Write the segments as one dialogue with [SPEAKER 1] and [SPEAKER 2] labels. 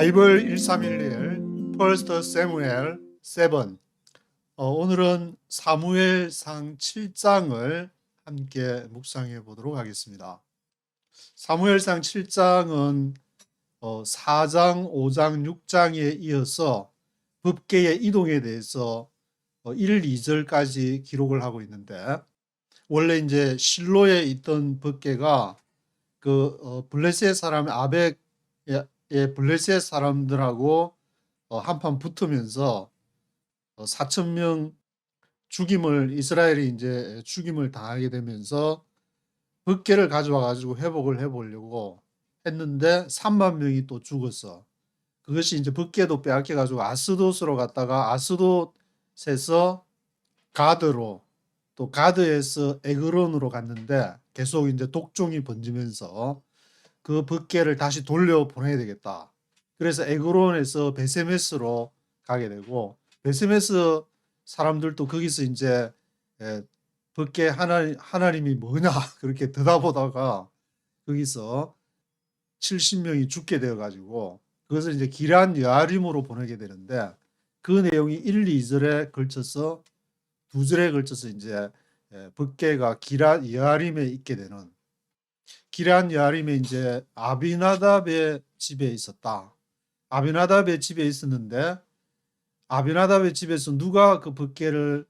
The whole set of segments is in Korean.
[SPEAKER 1] 바이블 1311 퍼스트 세무엘 7. 오늘은 사무엘상 7장을 함께 묵상해 보도록 하겠습니다. 사무엘상 7장은 4장, 5장, 6장에 이어서 법궤의 이동에 대해서 1, 2절까지 기록을 하고 있는데, 원래 이제 실로에 있던 법궤가 블레셋 사람 아벡의 블레셋 사람들하고 한판 붙으면서 4천 명 이스라엘이 이제 죽임을 당하게 되면서 법궤를 가져와 가지고 회복을 해보려고 했는데 3만 명이 또 죽었어. 그것이 이제 법궤도 빼앗겨 가지고 아스돗으로 갔다가 아스돗에서 가드로, 또 가드에서 에그론으로 갔는데 계속 이제 독종이 번지면서 그 법궤를 다시 돌려 보내야 되겠다. 그래서 에그론에서 베세메스로 가게 되고, 베세메스 사람들도 거기서 이제 법궤 하나님이 뭐냐 그렇게 듣다보다가 거기서 70명이 죽게 되어 가지고 그것을 이제 기럇 여아림으로 보내게 되는데, 그 내용이 1, 2절에 걸쳐서 두 절에 걸쳐서 이제 법궤가 기럇 여아림에 있게 되는, 기럇 여아림에 이제 아비나답의 집에 있었다. 아비나답의 집에 있었는데, 아비나답의 집에서 누가 그 법궤를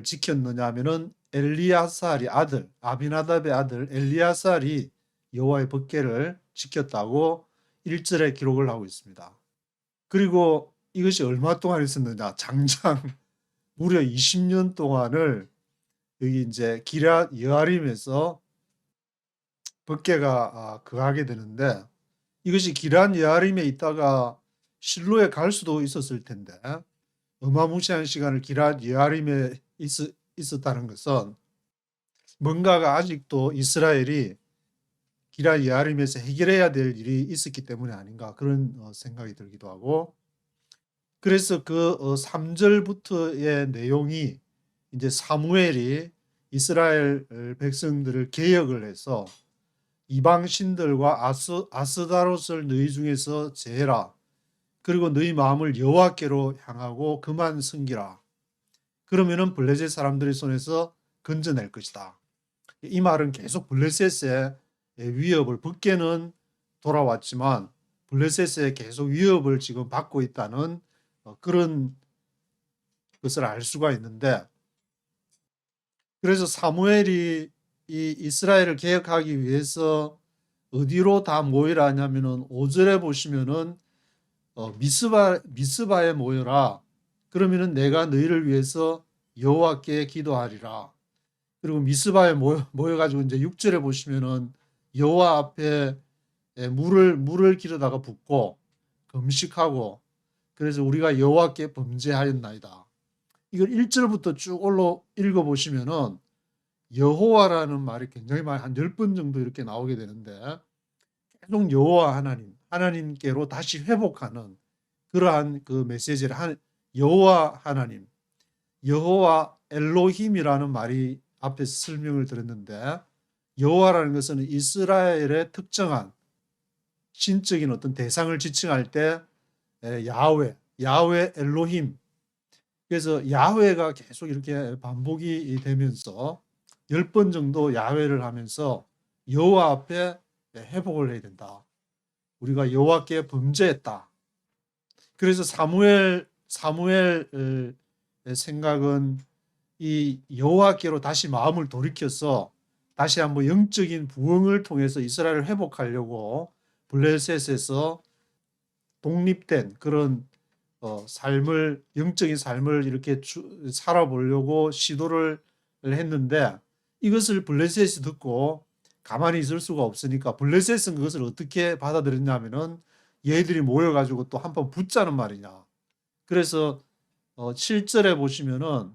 [SPEAKER 1] 지켰느냐 하면은 엘리야살이 아들, 아비나답의 아들 엘리야살이 여호와의 법궤를 지켰다고 1절에 기록을 하고 있습니다. 그리고 이것이 얼마 동안 있었느냐? 장장 무려 20년 동안을 여기 이제 기럇 여아림에서 법궤가 거하게 되는데, 이것이 기럇 여아림에 있다가 실로에 갈 수도 있었을 텐데, 어마무시한 시간을 기럇 여아림에 있었다는 것은 뭔가가 아직도 이스라엘이 기럇 여아림에서 해결해야 될 일이 있었기 때문에 아닌가, 그런 생각이 들기도 하고, 그래서 그 3절부터의 내용이 이제 사무엘이 이스라엘 백성들을 개혁을 해서 이방 신들과 아스다롯을 너희 중에서 제해라. 그리고 너희 마음을 여호와께로 향하고 그만 섬기라. 그러면은 블레셋 사람들의 손에서 건져낼 것이다. 이 말은 계속 블레셋의 위협을, 법궤는 돌아왔지만 블레셋의 계속 위협을 지금 받고 있다는 그런 것을 알 수가 있는데, 그래서 사무엘이 이 이스라엘을 개혁하기 위해서 어디로 다 모이라 하냐면은 5절에 보시면은 미스바에 모여라. 그러면은 내가 너희를 위해서 여호와께 기도하리라. 그리고 미스바에 모여가지고 이제 6절에 보시면은 여호와 앞에 물을 기르다가 붓고 금식하고, 그래서 우리가 여호와께 범죄하였나이다. 이걸 1절부터 쭉 읽어보시면은 여호와라는 말이 굉장히 많이 한 10번 정도 이렇게 나오게 되는데, 계속 여호와 하나님께로 다시 회복하는 그러한 그 메시지를 여호와 하나님, 여호와 엘로힘이라는 말이 앞에서 설명을 드렸는데, 여호와라는 것은 이스라엘의 특정한 신적인 어떤 대상을 지칭할 때 야훼 엘로힘, 그래서 야훼가 계속 이렇게 반복이 되면서 10번 정도 야훼를 하면서 여호와 앞에 회복을 해야 된다. 우리가 여호와께 범죄했다. 그래서 사무엘의 생각은 이 여호와께로 다시 마음을 돌이켜서 다시 한번 영적인 부흥을 통해서 이스라엘을 회복하려고 블레셋에서 독립된 그런 영적인 삶을 이렇게 살아보려고 시도를 했는데, 이것을 블레셋이 듣고 가만히 있을 수가 없으니까 블레셋은 그것을 어떻게 받아들였냐면은 얘들이 모여가지고 또 한번 붙자는 말이냐. 그래서 7절에 보시면은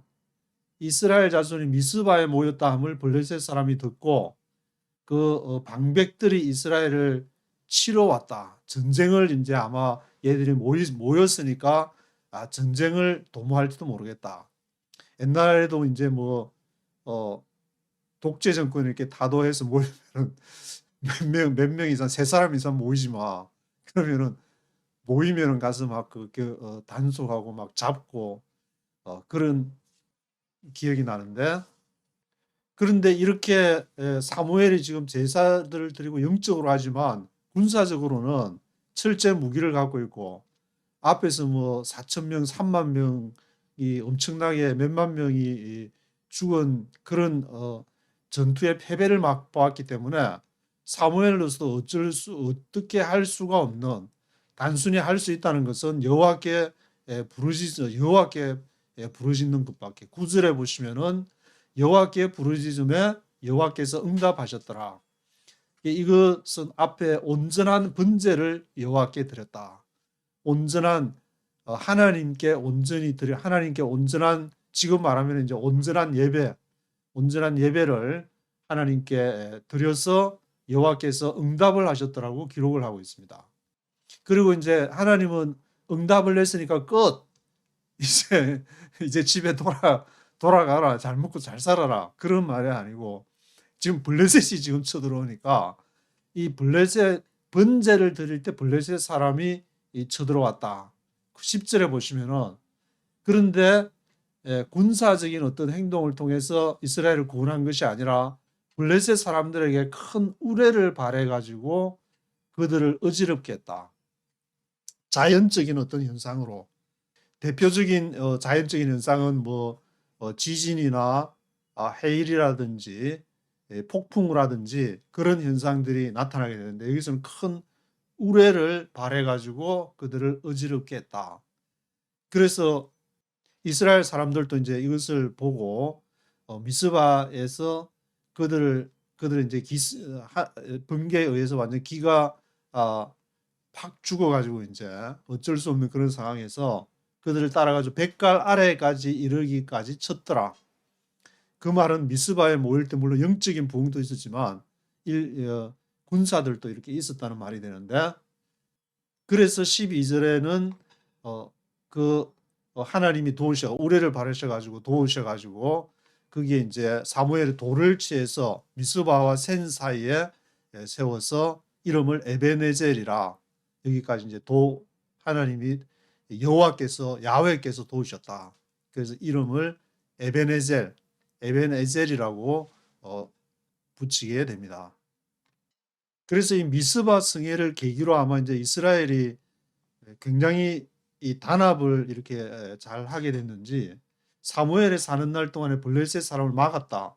[SPEAKER 1] 이스라엘 자손이 미스바에 모였다 함을 블레셋 사람이 듣고 그 방백들이 이스라엘을 치러 왔다. 전쟁을 이제 아마 얘들이 모였으니까 전쟁을 도모할지도 모르겠다. 옛날에도 이제 독재 정권이 이렇게 타도해서 모이면, 몇 명 이상, 3사람 이상 모이지 마. 그러면은 모이면은 가서 막 단속하고 막 잡고 그런 기억이 나는데, 그런데 이렇게 사무엘이 지금 제사들을 드리고 영적으로 하지만 군사적으로는 철제 무기를 갖고 있고 앞에서 뭐 4천 명, 3만 명이 엄청나게 몇만 명이 죽은 그런 전투의 패배를 맛보았기 때문에 사무엘로서도 어떻게 할 수가 없는, 단순히 할 수 있다는 것은 여호와께 부르짖는 것밖에. 9절에 보시면은 여호와께 부르짖음에 여호와께서 응답하셨더라. 이것은 앞에 온전한 번제를 여호와께 드렸다. 온전한 하나님께 온전히 드려, 하나님께 온전한, 지금 말하면 이제 온전한 예배를 하나님께 드려서 여호와께서 응답을 하셨더라고 기록을 하고 있습니다. 그리고 이제 하나님은 응답을 했으니까 끝. 이제 집에 돌아가라. 잘 먹고 잘 살아라. 그런 말이 아니고 지금 블레셋이 지금 쳐들어오니까 이 블레셋 번제를 드릴 때 블레셋 사람이 쳐들어왔다. 10절에 보시면은, 그런데 군사적인 어떤 행동을 통해서 이스라엘을 구원한 것이 아니라 블레셋 사람들에게 큰 우레를 발해 가지고 그들을 어지럽게 했다. 자연적인 어떤 현상으로, 대표적인 자연적인 현상은 뭐 지진이나 해일이라든지 폭풍우라든지 그런 현상들이 나타나게 되는데, 여기서는 큰 우레를 발해 가지고 그들을 어지럽게 했다. 그래서 이스라엘 사람들도 이제 이것을 보고 미스바에서 그들을 이제 번개에 의해서 완전 기가 팍 죽어가지고 이제 어쩔 수 없는 그런 상황에서 그들을 따라가지고 백갈 아래까지 이르기까지 쳤더라. 그 말은 미스바에 모일 때 물론 영적인 부흥도 있었지만 군사들도 이렇게 있었다는 말이 되는데, 그래서 12절에는 하나님이 우레를 바르셔가지고 도우셔가지고 그게 이제 사무엘이 돌을 취해서 미스바와 센 사이에 세워서 이름을 에베네젤이라, 여기까지 이제 하나님이 야훼께서 도우셨다. 그래서 이름을 에베네젤이라고 붙이게 됩니다. 그래서 이 미스바 승회를 계기로 아마 이제 이스라엘이 굉장히 이 단합을 이렇게 잘 하게 됐는지 사무엘에 사는 날 동안에 블레셋 사람을 막았다.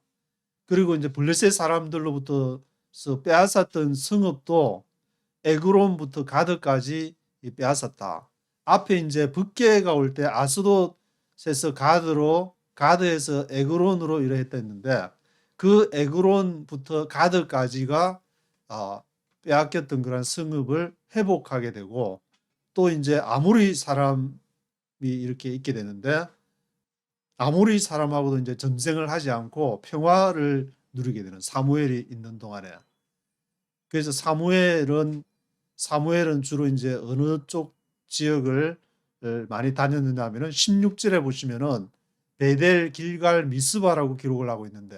[SPEAKER 1] 그리고 이제 블레셋 사람들로부터 빼앗았던 성읍도 에그론부터 가드까지 빼앗았다. 앞에 이제 북계가 올 때 아스돗에서 가드에서 에그론으로 이래 했는데, 그 에그론부터 가드까지가 빼앗겼던 그런 성읍을 회복하게 되고, 또 이제 아모리 사람이 이렇게 있게 되는데, 아모리 사람하고도 이제 전쟁을 하지 않고 평화를 누리게 되는, 사무엘이 있는 동안에. 그래서 사무엘은 주로 이제 어느 쪽 지역을 많이 다녔느냐 하면은 16절에 보시면은 베델 길갈 미스바라고 기록을 하고 있는데,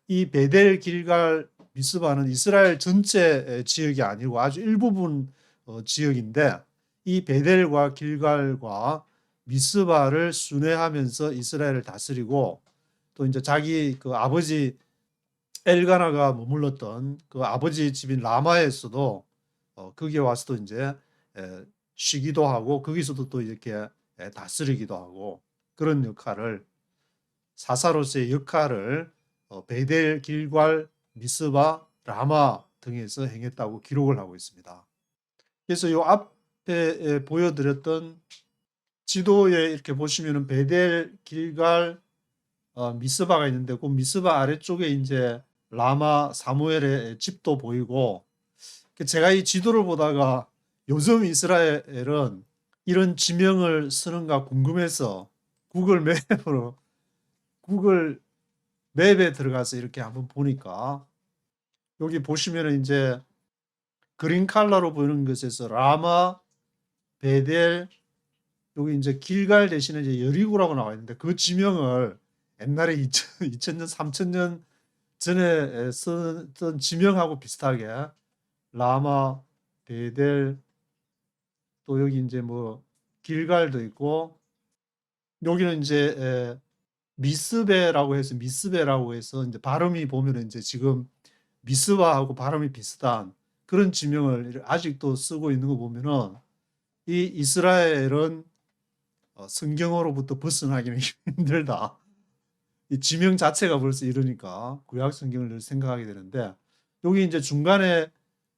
[SPEAKER 1] 이 베델 길갈 미스바는 이스라엘 전체 지역이 아니고 아주 일부분 지역인데, 이 베델과 길갈과 미스바를 순회하면서 이스라엘을 다스리고, 또 이제 자기 그 아버지 엘가나가 머물렀던 그 아버지 집인 라마에서도 거기에 와서도 이제 쉬기도 하고 거기서도 또 이렇게 다스리기도 하고, 그런 역할을, 사사로서의 역할을 베델, 길갈, 미스바, 라마 등에서 행했다고 기록을 하고 있습니다. 그래서 이 앞에 보여드렸던 지도에 이렇게 보시면은 베델, 길갈, 미스바가 있는데, 그 미스바 아래쪽에 이제 라마 사무엘의 집도 보이고, 제가 이 지도를 보다가 요즘 이스라엘은 이런 지명을 쓰는가 궁금해서 구글 맵에 들어가서 이렇게 한번 보니까, 여기 보시면은 이제 그린 칼라로 보이는 것에서 라마, 베델, 여기 이제 길갈 대신에 이제 여리고라고 나와 있는데, 그 지명을 옛날에 2000년, 3000년 전에 썼던 지명하고 비슷하게 라마, 베델, 또 여기 이제 뭐 길갈도 있고, 여기는 이제 미스베라고 해서 이제 발음이 보면은 이제 지금 미스바하고 발음이 비슷한 그런 지명을 아직도 쓰고 있는 거 보면은 이 이스라엘은 성경으로부터 벗어나기는 힘들다. 이 지명 자체가 벌써 이러니까 구약 성경을 늘 생각하게 되는데, 여기 이제 중간에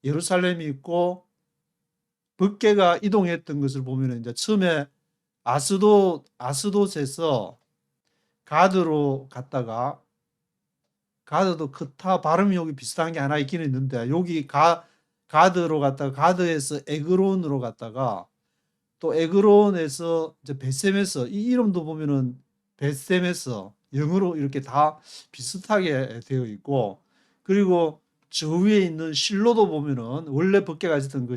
[SPEAKER 1] 예루살렘이 있고 법궤가 이동했던 것을 보면 이제 처음에 아스돗에서 가드로 갔다가, 가드도 크타 발음이 여기 비슷한 게 하나 있긴 있는데, 여기 가드로 갔다가 가드에서 에그론으로 갔다가 또 에그론에서 이제 벳셈에서, 이 이름도 보면은 벳셈에서 영어로 이렇게 다 비슷하게 되어 있고, 그리고 저 위에 있는 실로도 보면은 원래 법궤가 있었던 그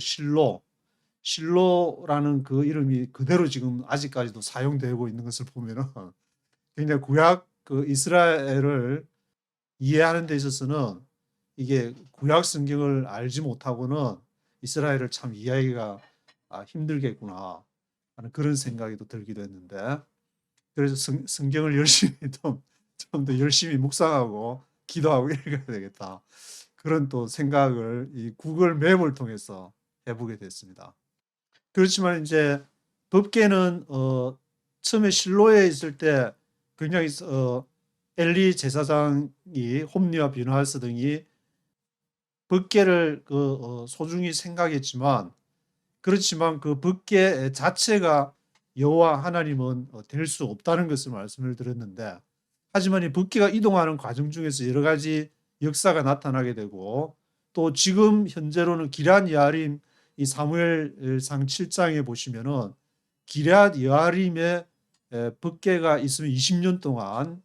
[SPEAKER 1] 실로라는 그 이름이 그대로 지금 아직까지도 사용되고 있는 것을 보면은 굉장히 구약 그 이스라엘을 이해하는 데 있어서는 이게 구약 성경을 알지 못하고는 이스라엘을 참 이해하기가 힘들겠구나 하는 그런 생각이 또 들기도 했는데, 그래서 성경을 열심히 좀 더 열심히 묵상하고 기도하고 읽어야 되겠다, 그런 또 생각을 이 구글 맵을 통해서 해보게 됐습니다. 그렇지만 이제 법궤는 처음에 실로에 있을 때 굉장히 엘리 제사장이 홈리와 비느하스 등이 법궤를 소중히 생각했지만, 그렇지만 그 법궤 자체가 여호와 하나님은 될 수 없다는 것을 말씀을 드렸는데, 하지만 이 법궤가 이동하는 과정 중에서 여러 가지 역사가 나타나게 되고, 또 지금 현재로는 기럇 여아림, 이 사무엘상 7장에 보시면은 기럇 여아림에 법궤가 있으면 20년 동안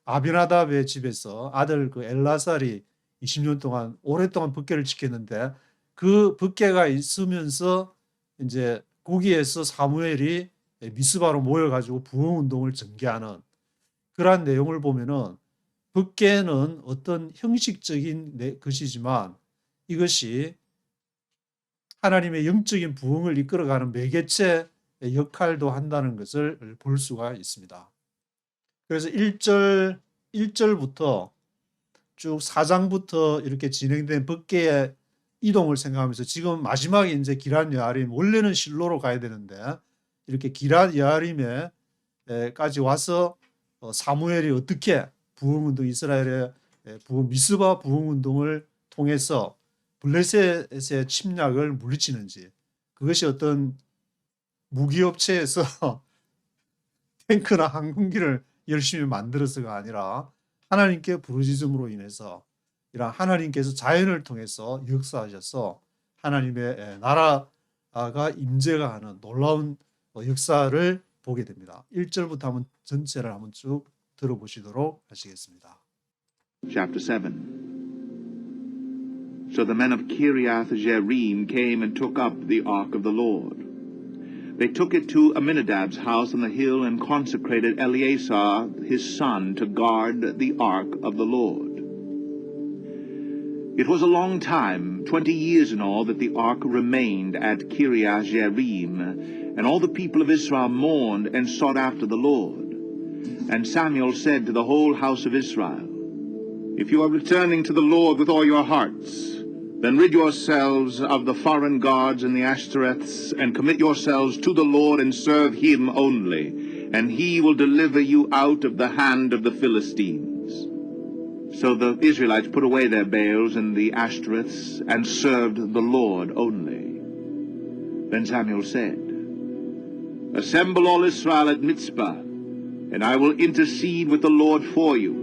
[SPEAKER 1] 아비나답의 집에서 아들 그 엘라살이 20년 동안 오랫동안 법궤를 지켰는데, 그 법궤가 있으면서 이제 거기에서 사무엘이 미스바로 모여가지고 부흥 운동을 전개하는 그러한 내용을 보면은, 법궤는 어떤 형식적인 것이지만 이것이 하나님의 영적인 부흥을 이끌어가는 매개체 역할도 한다는 것을 볼 수가 있습니다. 그래서 1절부터 쭉 4장부터 이렇게 진행된 법궤의 이동을 생각하면서, 지금 마지막에 이제 기럇 여아림, 원래는 실로로 가야 되는데 이렇게 기럇 여아림에까지 와서 사무엘이 어떻게 부흥운동, 이스라엘의 미스바 부흥운동을 통해서 블레셋의 침략을 물리치는지, 그것이 어떤 무기업체에서 탱크나 항공기를 열심히 만들어서가 아니라 하나님께 부르짖음으로 인해서, 이런 하나님께서 자연을 통해서 역사하셔서 하나님의 나라가 임재가 하는 놀라운 역사를 보게 됩니다. 1절부터 한번 전체를 한번 쭉 들어보시도록 하시겠습니다.
[SPEAKER 2] Chapter 7. So the men of Kiriath Jearim came and took up the ark of the Lord. They took it to Aminadab's house on the hill and consecrated Eleazar his son to guard the ark of the Lord. It was a long time, 20 years in all, that the ark remained at Kiriath Jearim, and all the people of Israel mourned and sought after the Lord. And Samuel said to the whole house of Israel, If you are returning to the Lord with all your hearts, then rid yourselves of the foreign gods and the Ashtoreths, and commit yourselves to the Lord and serve him only, and he will deliver you out of the hand of the Philistines. So the Israelites put away their Baals and the Ashtoreths, and served the Lord only. Then Samuel said, Assemble all Israel at Mizpah, and I will intercede with the Lord for you.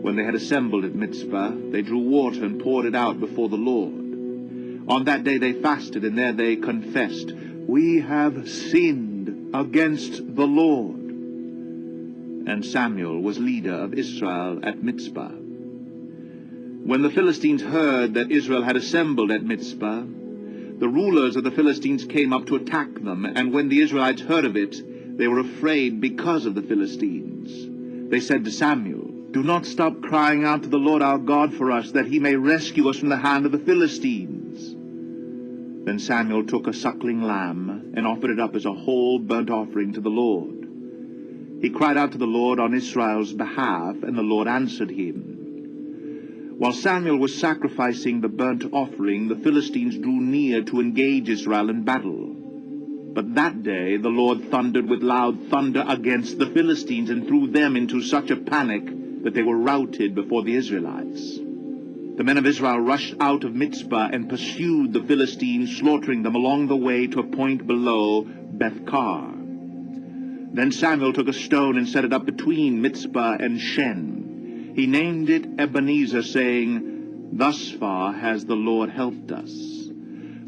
[SPEAKER 2] When they had assembled at Mizpah, they drew water and poured it out before the Lord. On that day they fasted, and there they confessed, We have sinned against the Lord. And Samuel was leader of Israel at Mizpah. When the Philistines heard that Israel had assembled at Mizpah, the rulers of the Philistines came up to attack them, and when the Israelites heard of it, they were afraid because of the Philistines. They said to Samuel, Do not stop crying out to the Lord our God for us, that he may rescue us from the hand of the Philistines. Then Samuel took a suckling lamb and offered it up as a whole burnt offering to the Lord. He cried out to the Lord on Israel's behalf, and the Lord answered him. While Samuel was sacrificing the burnt offering, the Philistines drew near to engage Israel in battle. But that day the Lord thundered with loud thunder against the Philistines and threw them into such a panic that they were routed before the Israelites. The men of Israel rushed out of Mizpah and pursued the Philistines, slaughtering them along the way to a point below Beth-kar. Then Samuel took a stone and set it up between Mizpah and Shen. He named it Ebenezer, saying, "Thus far has the Lord helped us."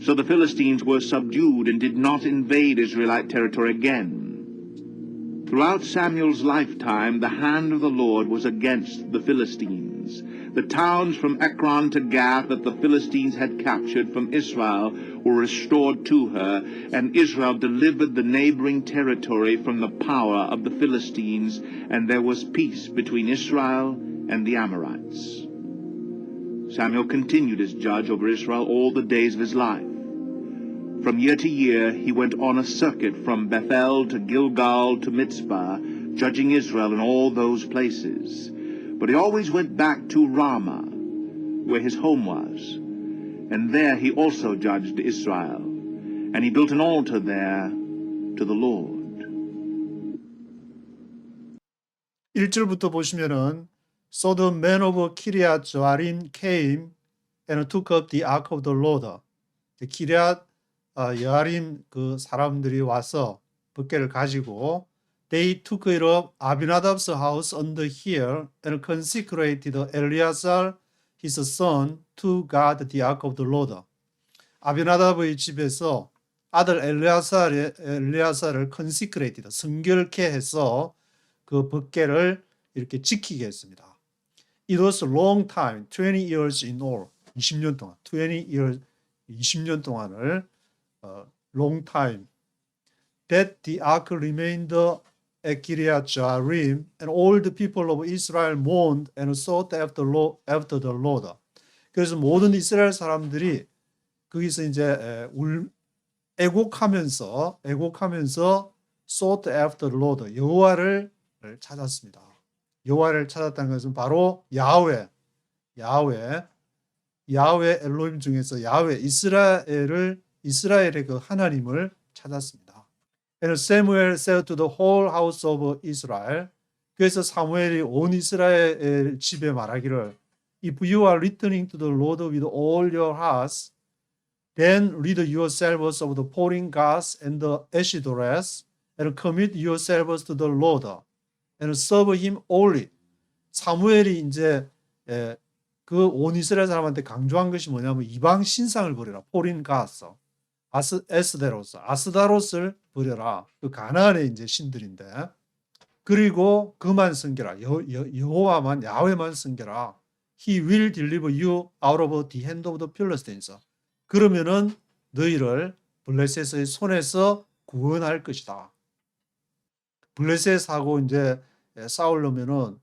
[SPEAKER 2] So the Philistines were subdued and did not invade Israelite territory again. Throughout Samuel's lifetime, the hand of the Lord was against the Philistines. The towns from Ekron to Gath that the Philistines had captured from Israel were restored to her, and Israel delivered the neighboring territory from the power of the Philistines, and there was peace between Israel and the Amorites. Samuel continued as judge over Israel all the days of his life. From year to year he went on a circuit from Bethel to Gilgal to Mizpah, judging Israel in all those places. But he always went back to Ramah, where his home was, and there he also judged Israel. And he built an altar there to the Lord.
[SPEAKER 1] 1절부터 보시면은 So the men of Kiriath Jearim came and took up the ark of the Lord. 키리앗 여아림 그 사람들이 와서 법궤를 가지고 They took it up Abinadab's house on the hill and consecrated Eleazar his son to guard the ark of the Lord. 아비나답의 집에서 아들 엘레아사를 consecrated 성결케 해서 그 법궤를 이렇게 지키게 했습니다. It was a long time, 20 years in all. 20년 동안, 20년 동안을 long time. That the ark remained at Kiriath Jearim, and all the people of Israel mourned and sought after the Lord. 그래서 모든 이스라엘 사람들이 거기서 이제 애곡하면서 sought after the Lord, 여호와를 찾았습니다. 여호와를 찾았다는 것은 바로 야훼 엘로힘 중에서 야훼 이스라엘의 그 하나님을 찾았습니다. And Samuel said to the whole house of Israel, 그래서 사무엘이 온 이스라엘 집에 말하기를 If you are returning to the Lord with all your hearts, then rid yourselves of the foreign gods and the Ashtoreths, and commit yourselves to the Lord, and serve him only. 사무엘이 이제 그 온 이스라엘 사람한테 강조한 것이 뭐냐면 이방 신상을 버려라. foreign gods, 아스다롯을 버려라. 그 가나안의 이제 신들인데. 그리고 그만 섬겨라. 여호와만 야훼만 섬겨라. He will deliver you out of the hand of the Philistines. 그러면은 너희를 블레셋의 손에서 구원할 것이다. 블레셋하고 이제 싸우려면은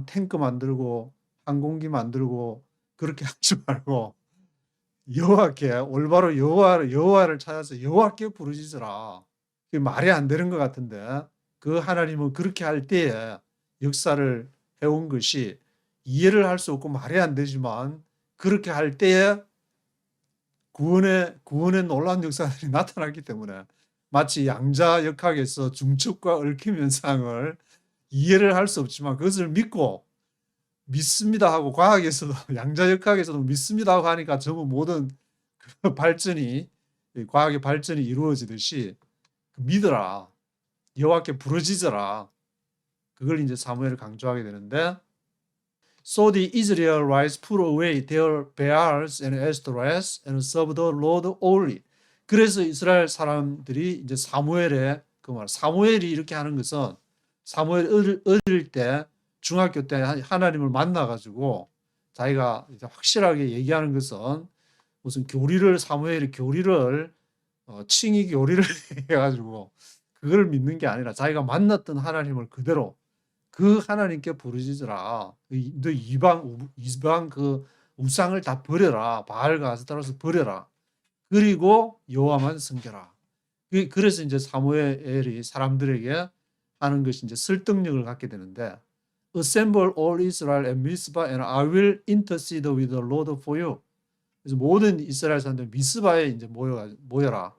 [SPEAKER 1] 탱크 만들고 항공기 만들고 그렇게 하지 말고 여호와께 올바로 여호와를 찾아서 여호와께 부르짖으라. 그게 말이 안 되는 것 같은데 그 하나님은 그렇게 할 때에 역사를 해온 것이 이해를 할 수 없고 말이 안 되지만 그렇게 할 때에 구원의 놀라운 역사들이 나타났기 때문에 마치 양자 역학에서 중첩과 얽힘 현상을 이해를 할 수 없지만 그것을 믿습니다 하고 과학에서도 양자 역학에서도 믿습니다 하고 하니까 전부 모든 과학의 발전이 이루어지듯이 믿어라. 여호와께 부르짖어라. 그걸 이제 사무엘을 강조하게 되는데 So the Israelites put away their Baals and Ashtoreths and served the Lord only. 그래서 이스라엘 사람들이 이제 사무엘이 이렇게 하는 것은 사무엘 어릴 때 중학교 때 하나님을 만나가지고 자기가 이제 확실하게 얘기하는 것은 무슨 사무엘이 교리를 칭의 교리를 해가지고 그걸 믿는 게 아니라 자기가 만났던 하나님을 그대로 그 하나님께 부르짖으라. 너 이방 그 우상을 다 버려라. 바알과 아스타롯을 버려라. 그리고 여호와만 섬겨라. 그래서 이제 사무엘이 사람들에게 하는 것이 이제 설득력을 갖게 되는데, Assemble all Israel at Mizpah and I will intercede with the Lord for you. 그래서 모든 이스라엘 사람들 미스바에 이제 모여라.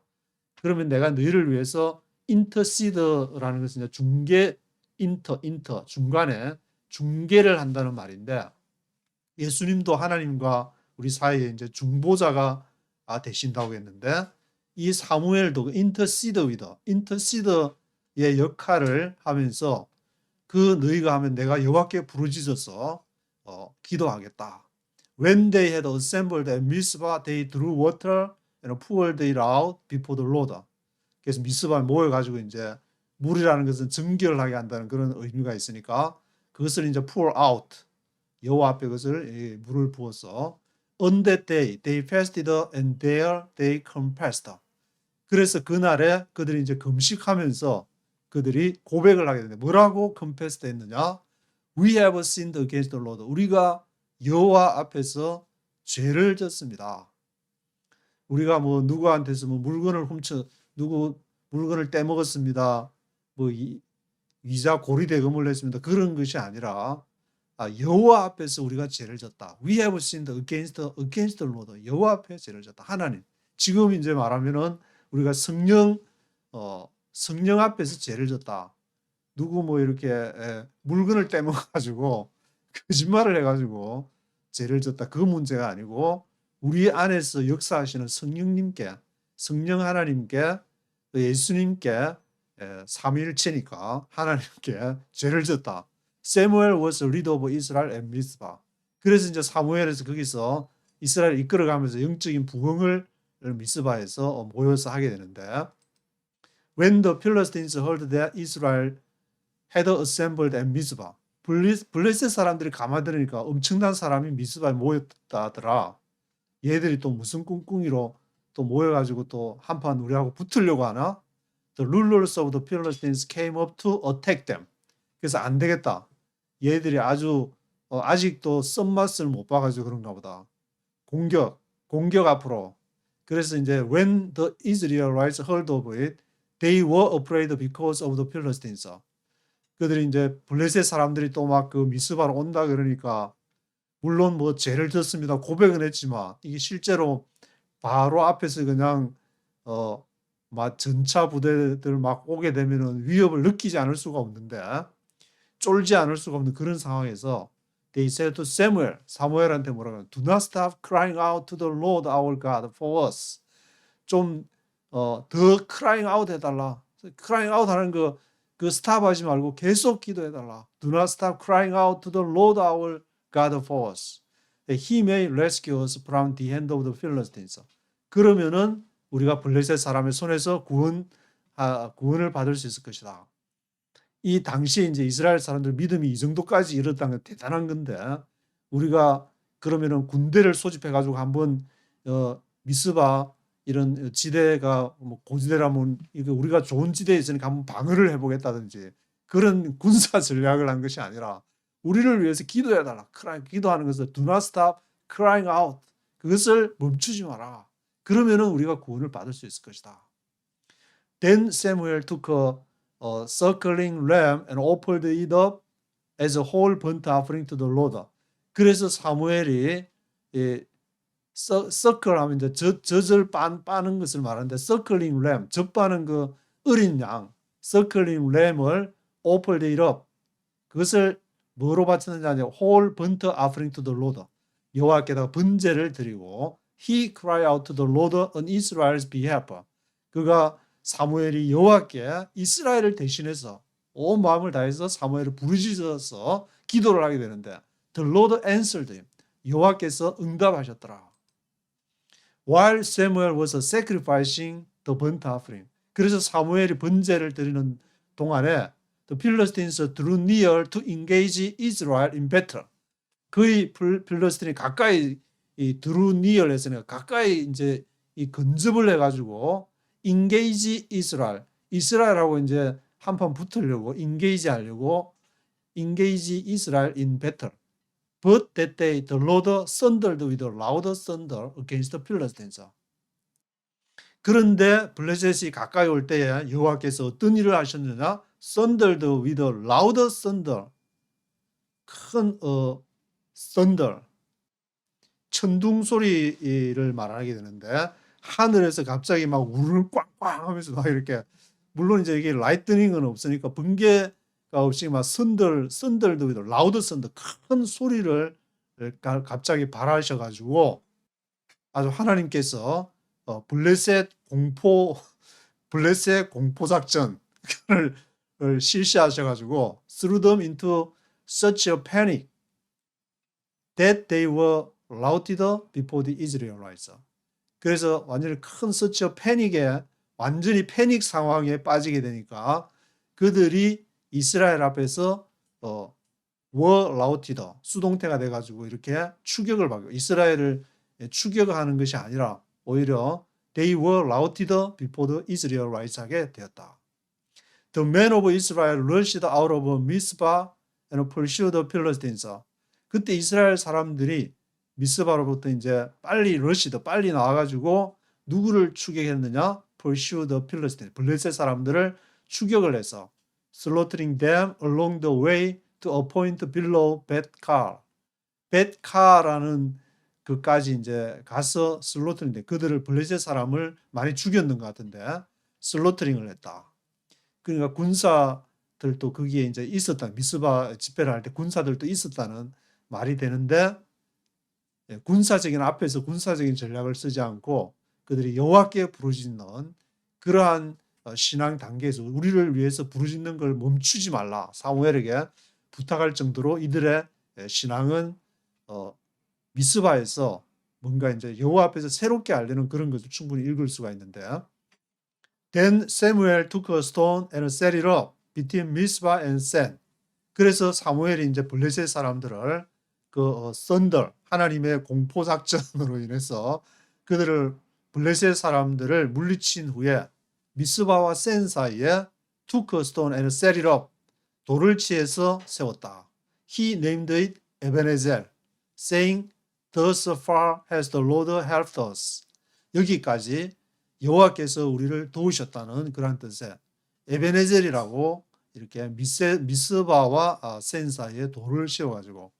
[SPEAKER 1] 그러면 내가 너희를 위해서 intercede라는 것은 이제 중개, 인터 중간에 중개를 한다는 말인데, 예수님도 하나님과 우리 사이에 이제 중보자가 되신다고 했는데, 이 사무엘도 인터시더의 역할을 하면서 그 너희가 하면 내가 여호와께 부르짖어서 기도하겠다. When they had assembled at Mizpah, they drew water and poured it out before the Lord. 그래서 미스바에 모여가지고 이제 물이라는 것은 정결하게 한다는 그런 의미가 있으니까 그것을 이제 pour out, 여호와 앞에 그것을 물을 부어서 On that day they fasted and there they confessed. 그래서 그날에 그들이 이제 금식하면서 그들이 고백을 하게 되는데, 뭐라고 confessed 했느냐? We have sinned against the Lord. 우리가 여호와 앞에서 죄를 졌습니다. 우리가 뭐 누구한테서 뭐 물건을 누구 물건을 떼먹었습니다. 뭐 이자 고리대금을 냈습니다. 그런 것이 아니라 여호와 앞에서 우리가 죄를 졌다. We have sinned against the Lord. 여호와 앞에 죄를 졌다. 하나님. 지금 이제 말하면은 우리가 성령 앞에서 죄를 졌다. 누구 뭐 이렇게 물건을 떼먹어가지고 거짓말을 해가지고 죄를 졌다. 그 문제가 아니고 우리 안에서 역사하시는 성령 하나님께 예수님께 삼위일체니까 하나님께 죄를 졌다. Samuel was leader of Israel at Mizpah. 그래서 이제 사무엘에서 거기서 이스라엘을 이끌어가면서 영적인 부흥을 미스바에서 모여서 하게 되는데, When the Philistines heard that Israel had assembled at Mizpah, 블레셋 사람들이 가만들으니까 엄청난 사람이 미스바에 모였다더라. 얘들이 또 무슨 꿍꿍이로 또 모여가지고 또 한판 우리하고 붙으려고 하나? The rulers of the Philistines came up to attack them. 그래서 안 되겠다. 얘들이 아직도 썸맛을 못 봐가지고 그런가 보다. 공격 앞으로. 그래서 이제 when the Israelites heard of it, they were afraid because of the Philistines. 그들이 이제 블레셋 사람들이 또 막 그 미스바로 온다 그러니까, 물론 뭐 죄를 졌습니다. 고백은 했지만 이게 실제로 바로 앞에서 그냥 막 전차 부대들 막 오게 되면은 위협을 느끼지 않을 수가 없는데, 쫄지 않을 수가 없는 그런 상황에서 they said to Samuel, 사무엘한테 뭐라고 하냐? Do not stop crying out to the Lord our God for us. 좀 더 crying out 해달라. crying out 하는 그 스탑 하지 말고 계속 기도해달라. Do not stop crying out to the Lord our God for us. He may rescue us from the hand of the Philistines. 그러면은 우리가 블레셋 사람의 손에서 구원을 받을 수 있을 것이다. 이 당시에 이제 이스라엘 사람들 믿음이 이 정도까지 이르렀다는 건 대단한 건데, 우리가 그러면은 군대를 소집해가지고 한번 미스바 이런 지대가 뭐 고지대라면 이거 우리가 좋은 지대에 있으니까 한번 방어를 해보겠다든지 그런 군사 전략을 한 것이 아니라 우리를 위해서 기도해달라. 기도하는 것을 do not stop crying out. 그것을 멈추지 마라. 그러면은 우리가 구원을 받을 수 있을 것이다. Then Samuel took a circling lamb and offered it up as a whole burnt offering to the Lord. 그래서 사무엘이 서클 하면 이제 젖을 빠는 것을 말하는데, 서클링 램, 젖 빠는 그 어린 양, 서클링 램을 offered it up. 그것을 뭐로 바쳤느냐 하면 whole burnt offering to the Lord. 여호와께다가 번제를 드리고 he cried out to the Lord on Israel's behalf. 그가 사무엘이 여호와께 이스라엘을 대신해서 온 마음을 다해서 사무엘을 부르짖어서 기도를 하게 되는데, the Lord answered him. 여호와께서 응답하셨더라. While Samuel was sacrificing the burnt offering. 그래서 사무엘이 번제를 드리는 동안에 the Philistines drew near to engage Israel in battle. 거의 필리스틴이 가까이 drew near 했으니까 가까이 이제 이 근접을 해가지고 engage Israel. 이스라엘하고 이제 한판 붙으려고 engage 하려고 engage Israel in battle. But that day the Lord thundered with a loud thunder against the Philistines. 그런데 블레셋이 가까이 올 때에 여호와께서 어떤 일을 하셨느냐? thundered with a loud thunder. 큰 thunder. 천둥 소리를 말하게 되는데 하늘에서 갑자기 막 우르르 꽝꽝 하면서 막 이렇게 물론 이제 이게 라이트닝은 없으니까 번개가 없이 막 선들도 라우드 선들 큰 소리를 갑자기 발하셔가지고 아주 하나님께서 블레셋 공포 작전을 실시하셔가지고 threw them into such a panic that they were routed before the Israelites. 그래서 완전히 큰 such a panic에 완전히 패닉 상황에 빠지게 되니까 그들이 이스라엘 앞에서 were routed 수동태가 돼가지고 이렇게 추격을 받고 이스라엘을 추격하는 것이 아니라 오히려 they were routed before the Israelites 하게 되었다. The men of Israel rushed out of Mizpah and pursued the Philistines. 그때 이스라엘 사람들이 미스바로부터 이제 빨리 나와가지고 누구를 추격했느냐? Pursue the Philistines. 블레셋 사람들을 추격을 해서 slaughtering them along the way to a point below Bet-Kar. Bet-Kar라는 그까지 이제 가서 슬로터링 그들을 블레셋 사람을 많이 죽였는 것 같은데 슬로터링을 했다. 그러니까 군사들도 거기에 이제 있었다. 미스바 집회를 할 때 군사들도 있었다는 말이 되는데 군사적인 앞에서 군사적인 전략을 쓰지 않고 그들이 여호와께 부르짖는 그러한 신앙 단계에서 우리를 위해서 부르짖는 걸 멈추지 말라. 사무엘에게 부탁할 정도로 이들의 신앙은 미스바에서 뭔가 이제 여호와 앞에서 새롭게 알리는 그런 것을 충분히 읽을 수가 있는데 Then Samuel took a stone and set it up between Mizpah and Sen. 그래서 사무엘이 이제 블레셋 사람들을 그 thunder 하나님의 공포 작전으로 인해서 그들을 블레셋 사람들을 물리친 후에 미스바와 센 사이에 took a stone and set it up 돌을 치해서 세웠다. He named it Ebenezer, saying, Thus far has the Lord helped us. 여기까지 여호와께서 우리를 도우셨다는 그런 뜻의 에베네젤이라고 이렇게 미스바와 센 사이에 돌을 씌워가지고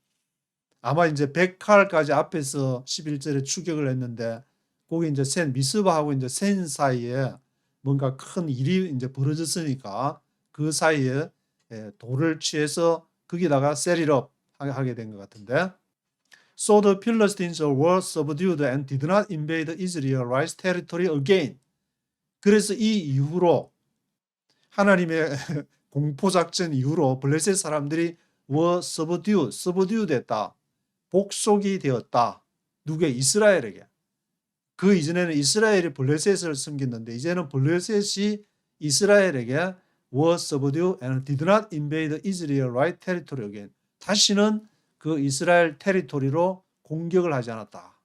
[SPEAKER 1] 아마 이제 백칼까지 앞에서 11절에 추격을 했는데 거기 이제 미스바하고 이제 센 사이에 뭔가 큰 일이 이제 벌어졌으니까 그 사이에 돌을 취해서 거기다가 set it up 하게 된 것 같은데 So the Philistines were subdued and did not invade Israel's territory again. 그래서 이 이후로 하나님의 공포작전 이후로 블레셋 사람들이 were subdued 했다. 복속이 되었다. 누구에? 이스라엘에게. 그 이전에는 이스라엘이 블레셋을 섬겼는데 이제는 블레셋이 이스라엘에게 were subdued and did not invade Israel's territory again. 다시는 그 이스라엘 테리토리로 공격을 하지 않았다.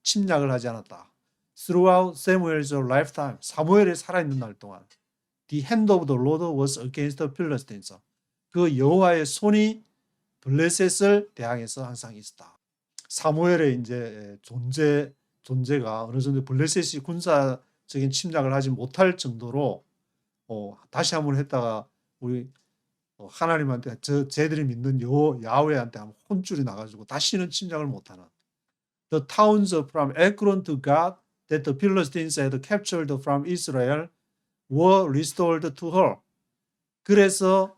[SPEAKER 1] 침략을 하지 않았다. Throughout Samuel's lifetime, 사무엘이 살아있는 날 동안 The hand of the Lord was against the Philistines. 그 여호와의 손이 블레셋을 대항해서 항상 있었다. 사무엘의 이제 존재가 어느 정도 블레셋이 군사적인 침략을 하지 못할 정도로 다시 한번 했다가 우리 하나님한테 쟤들이 믿는 야훼한테 한번 혼쭐이 나가지고 다시는 침략을 못하는 The towns from Ekron to God that the Philistines had captured from Israel were restored to her. 그래서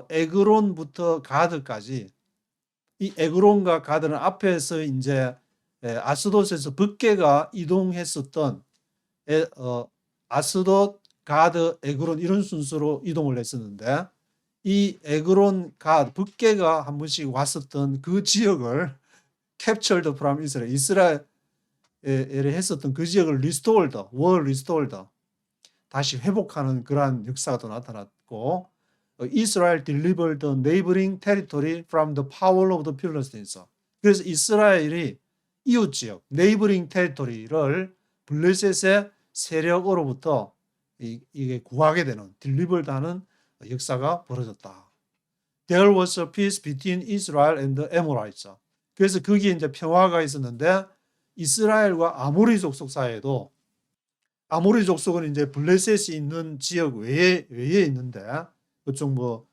[SPEAKER 1] 에그론부터 가드까지 이 에그론과 가드는 앞에서 이제 아스돗에서 북계가 이동했었던 아스돗, 가드, 에그론 이런 순서로 이동을 했었는데 이 에그론 가드 북계가 한 번씩 왔었던 그 지역을 captured from Israel 이스라엘에 했었던 그 지역을 were restored 다시 회복하는 그러한 역사가 또 나타났고 Israel delivered the neighboring territory from the power of the Philistines. 그래서 이스라엘이 이웃 지역 neighboring territory를 블레셋의 세력으로부터 이게 구하게 되는 delivered 하는 역사가 벌어졌다. There was a peace between Israel and the Amorites. 그래서 거기에 이제 평화가 있었는데 이스라엘과 아모리 족속 사이에도 아모리 족속은 이제 블레셋이 있는 지역 외에 있는데 그쪽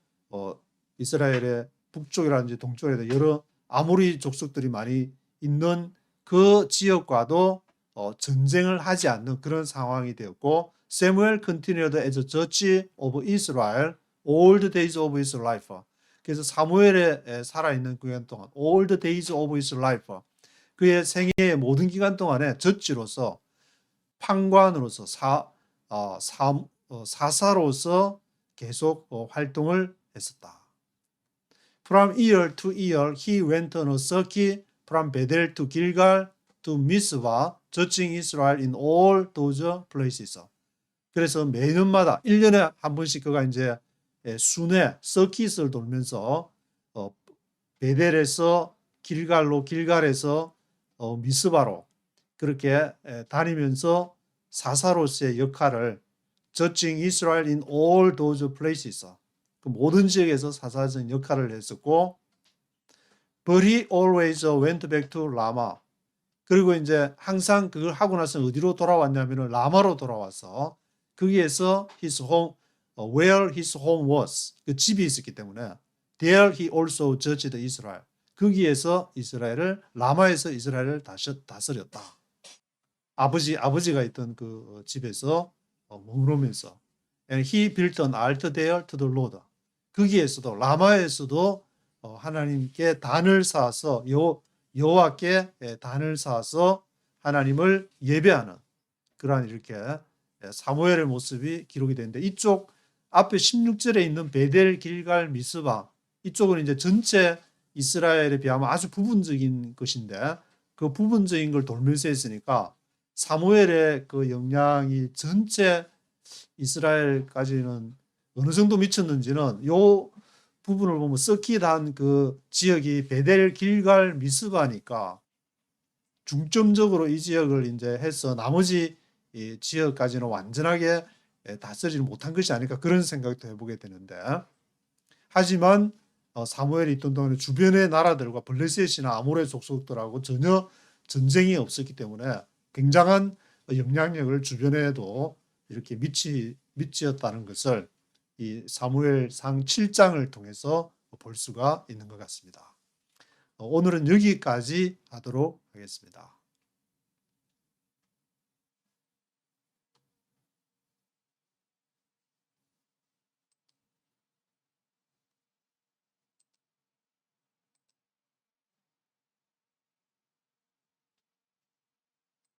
[SPEAKER 1] 이스라엘의 북쪽이라든지 동쪽에 여러 아모리 족속들이 많이 있는 그 지역과도 전쟁을 하지 않는 그런 상황이 되었고 Samuel continued as a judge of Israel all the days of his life. 그래서 사무엘에 살아있는 기간 동안 all the days of his life 그의 생애의 모든 기간 동안에 저지로서 판관으로서 사사로서 계속 활동을 했었다. From year to year he went on a circuit from Bethel to Gilgal to Mizpah, judging Israel in all those places. 그래서 매년마다 1년에 한 번씩 그가 이제 순회 서킷을 돌면서 베델에서 길갈로 길갈에서 미스바로 그렇게 다니면서 사사로서의 역할을 judging Israel in all those places 그 모든 지역에서 사사적인 역할을 했었고 but he always went back to 라마 그리고 이제 항상 그걸 하고 나서 어디로 돌아왔냐면 라마로 돌아와서 거기에서 his home where his home was 그 집이 있었기 때문에 there he also judged Israel 거기에서 라마에서 이스라엘을 다스렸다. 아버지가 있던 그 집에서 머무르면서 and he built an altar there to the Lord. 거기에서도 라마에서도 하나님께 단을 쌓아서 여호와께 단을 쌓아서 하나님을 예배하는 그러한 이렇게 사무엘의 모습이 기록이 되는데 이쪽 앞에 16절에 있는 베델 길갈 미스바 이쪽은 이제 전체 이스라엘에 비하면 아주 부분적인 것인데 그 부분적인 걸 돌면서 했으니까 사무엘의 그 영향이 전체 이스라엘까지는 어느 정도 미쳤는지는 요 부분을 보면 서킷한 그 지역이 베델 길갈 미스바니까 중점적으로 이 지역을 이제 해서 나머지 이 지역까지는 완전하게 다스리지 못한 것이 아닐까 그런 생각도 해보게 되는데 하지만 사무엘이 있던 동안에 주변의 나라들과 블레셋이나 아모레 족속들하고 전혀 전쟁이 없었기 때문에 굉장한 영향력을 주변에도 이렇게 미치었다는 것을 이 사무엘상 7장을 통해서 볼 수가 있는 것 같습니다. 오늘은 여기까지 하도록 하겠습니다.